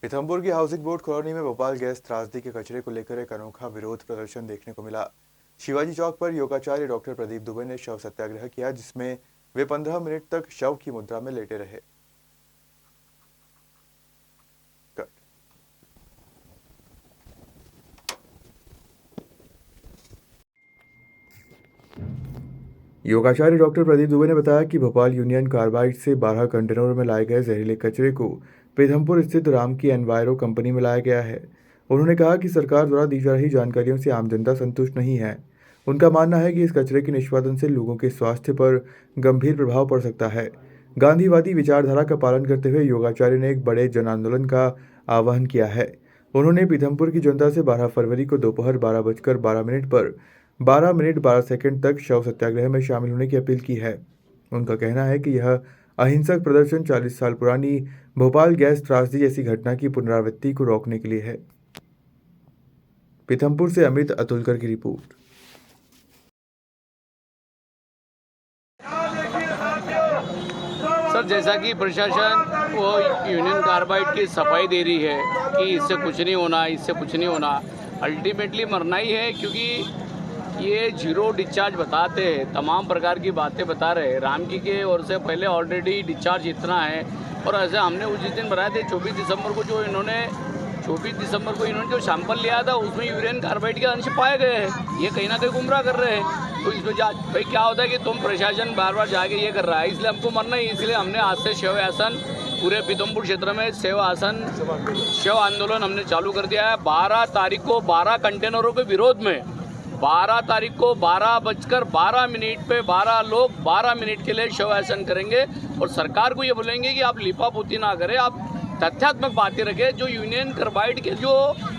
पीथमपुर की housing board colony में Bhopal gas त्रासदी के कचरे को लेकर एक अनोखा विरोध प्रदर्शन देखने को मिला। शिवाजी चौक पर योगाचार्य डॉक्टर प्रदीप दुबे ने शव सत्याग्रह किया, जिसमें वे 15 मिनट तक शव की मुद्रा में लेटे रहे। योगाचार्य डॉक्टर प्रदीप दुबे ने बताया कि भोपाल यूनियन कार्बाइड से 12 कंटेनरों में लाए गए जहरीले कचरे को पीथमपुर स्थित राम की एनवायरो कंपनी में लाया गया है। उन्होंने कहा कि सरकार द्वारा दी जा रही जानकारियों से आम जनता संतुष्ट नहीं है। उनका मानना है कि इस कचरे के निष्पादन से लोगों के स्वास्थ्य पर गंभीर प्रभाव पड़ सकता है। गांधीवादी विचारधारा का पालन करते हुए योगाचार्य ने एक बड़े जन आंदोलन का आह्वान किया है। उन्होंने पीथमपुर की जनता से 12 फरवरी को दोपहर 12:12 पर 12 मिनट 12 सेकंड तक शव सत्याग्रह में शामिल होने की अपील की है। उनका कहना है कि यह अहिंसक प्रदर्शन 40 साल पुरानी भोपाल गैस त्रासदी जैसी घटना की पुनरावृत्ति को रोकने के लिए है। पीथमपुर से अमित अतुलकर की रिपोर्ट। सर, जैसा कि प्रशासन वो यूनियन कार्बाइड की सफाई दे रही है कि इससे कुछ नहीं होना, इससे कुछ नहीं होना, अल्टीमेटली मरना ही है, क्योंकि ये जीरो डिस्चार्ज बताते हैं, तमाम प्रकार की बातें बता रहे हैं। रामकी के ओर से पहले ऑलरेडी डिस्चार्ज इतना है, और ऐसे हमने उस दिन बनाए थे 24 दिसंबर को जो इन्होंने जो सैंपल लिया था उसमें यूरेन कार्बाइड के अंश पाए गए हैं। ये कहीं ना कहीं गुमराह कर रहे हैं। तो इसमें भाई क्या होता है कि तुम प्रशासन बार बार जाके ये कर रहा है, इसलिए हमको मरना ही। इसलिए हमने आज से शव आसन पूरे पीथमपुर क्षेत्र में शव आंदोलन हमने चालू कर दिया है। 12 तारीख को 12 कंटेनरों के विरोध में 12 तारीख को 12:12 पे 12 लोग 12 मिनट के लिए शव आसन करेंगे, और सरकार को ये बोलेंगे कि आप लिपापोती ना करें, आप तथ्यात्मक बातें रखें। जो यूनियन कार्बाइड के जो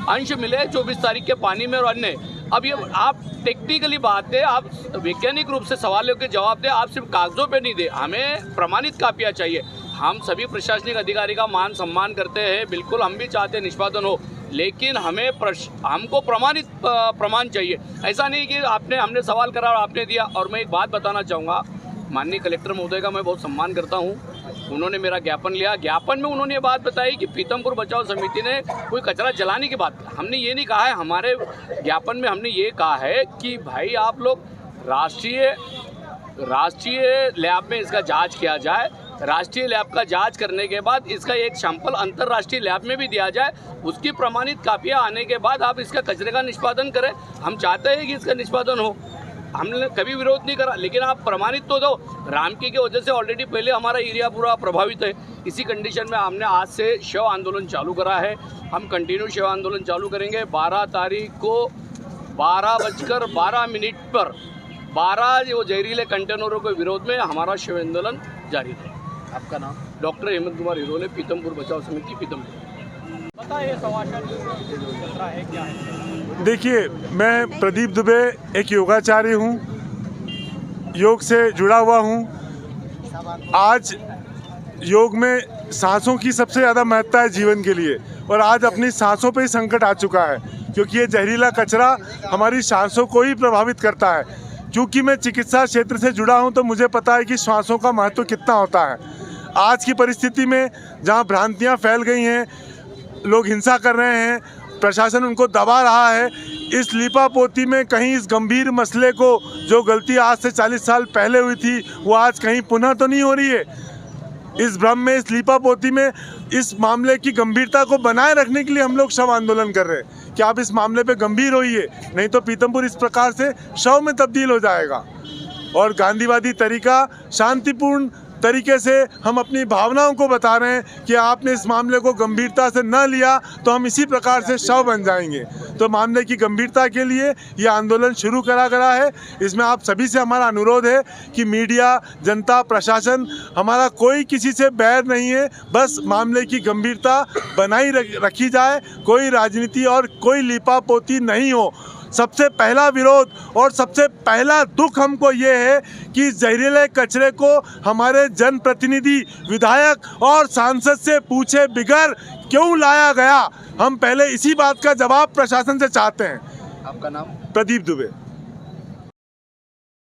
अंश मिले 24 तारीख के पानी में और अन्य, अब ये आप टेक्निकली बात है, आप वैज्ञानिक रूप से सवालों के जवाब दें, आप सिर्फ कागजों पे नहीं दे, हमें प्रमाणित कापियाँ चाहिए। हम सभी प्रशासनिक अधिकारी का मान सम्मान करते हैं, बिल्कुल हम भी चाहते हैं निष्पादन हो, लेकिन हमको प्रमाण चाहिए। ऐसा नहीं कि हमने सवाल करा और आपने दिया। और मैं एक बात बताना चाहूँगा, माननीय कलेक्टर महोदय का मैं बहुत सम्मान करता हूँ। उन्होंने मेरा ज्ञापन लिया, ज्ञापन में उन्होंने ये बात बताई कि पीथमपुर बचाओ समिति ने कोई कचरा जलाने की बात, हमने ये नहीं कहा है। हमारे ज्ञापन में हमने ये कहा है कि भाई आप लोग राष्ट्रीय लैब में इसका जांच किया जाए, राष्ट्रीय लैब का जांच करने के बाद इसका एक सैंपल अंतर्राष्ट्रीय लैब में भी दिया जाए, उसकी प्रमाणित कापियाँ आने के बाद आप इसका कचरे का निष्पादन करें। हम चाहते हैं कि इसका निष्पादन हो, हमने कभी विरोध नहीं करा, लेकिन आप प्रमाणित तो दो। रामकी के वजह से ऑलरेडी पहले हमारा एरिया पूरा प्रभावित है। इसी कंडीशन में हमने आज से शव आंदोलन चालू करा है। हम कंटिन्यू शव आंदोलन चालू करेंगे। 12 तारीख को 12:12 पर 12 जो जहरीले कंटेनरों के विरोध में हमारा शव आंदोलन जारी है। आपका नाम? डॉक्टर हेमंत कुमार हिरोले, पीथमपुर बचाओ समिति, पीथमपुर। बताइए खतरा है क्या है? देखिए, मैं प्रदीप दुबे एक योगाचार्य हूँ, योग से जुड़ा हुआ हूँ। आज योग में सांसों की सबसे ज़्यादा महत्ता है जीवन के लिए, और आज अपनी सांसों पे ही संकट आ चुका है, क्योंकि ये जहरीला कचरा हमारी सांसों को ही प्रभावित करता है। क्योंकि मैं चिकित्सा क्षेत्र से जुड़ा हूँ तो मुझे पता है कि श्वासों का महत्व कितना होता है। आज की परिस्थिति में जहाँ भ्रांतियाँ फैल गई हैं, लोग हिंसा कर रहे हैं, प्रशासन उनको दबा रहा है, इस लीपापोती में कहीं इस गंभीर मसले को, जो गलती आज से 40 साल पहले हुई थी, वो आज कहीं पुनः तो नहीं हो रही है। इस भ्रम में, इस लीपापोती में, इस मामले की गंभीरता को बनाए रखने के लिए हम लोग शव आंदोलन कर रहे हैं कि आप इस मामले पे गंभीर होइए, नहीं तो पीथमपुर इस प्रकार से शव में तब्दील हो जाएगा। और गांधीवादी तरीका, शांतिपूर्ण तरीके से हम अपनी भावनाओं को बता रहे हैं कि आपने इस मामले को गंभीरता से न लिया तो हम इसी प्रकार से शव बन जाएंगे। तो मामले की गंभीरता के लिए ये आंदोलन शुरू करा गया है। इसमें आप सभी से हमारा अनुरोध है कि मीडिया, जनता, प्रशासन, हमारा कोई किसी से बैर नहीं है, बस मामले की गंभीरता बनाई रखी जाए, कोई राजनीति और कोई लीपापोती नहीं हो। सबसे पहला विरोध और सबसे पहला दुख हमको ये है कि जहरीले कचरे को हमारे जनप्रतिनिधि, विधायक और सांसद से पूछे बिगैर क्यों लाया गया। हम पहले इसी बात का जवाब प्रशासन से चाहते हैं। आपका नाम? प्रदीप दुबे।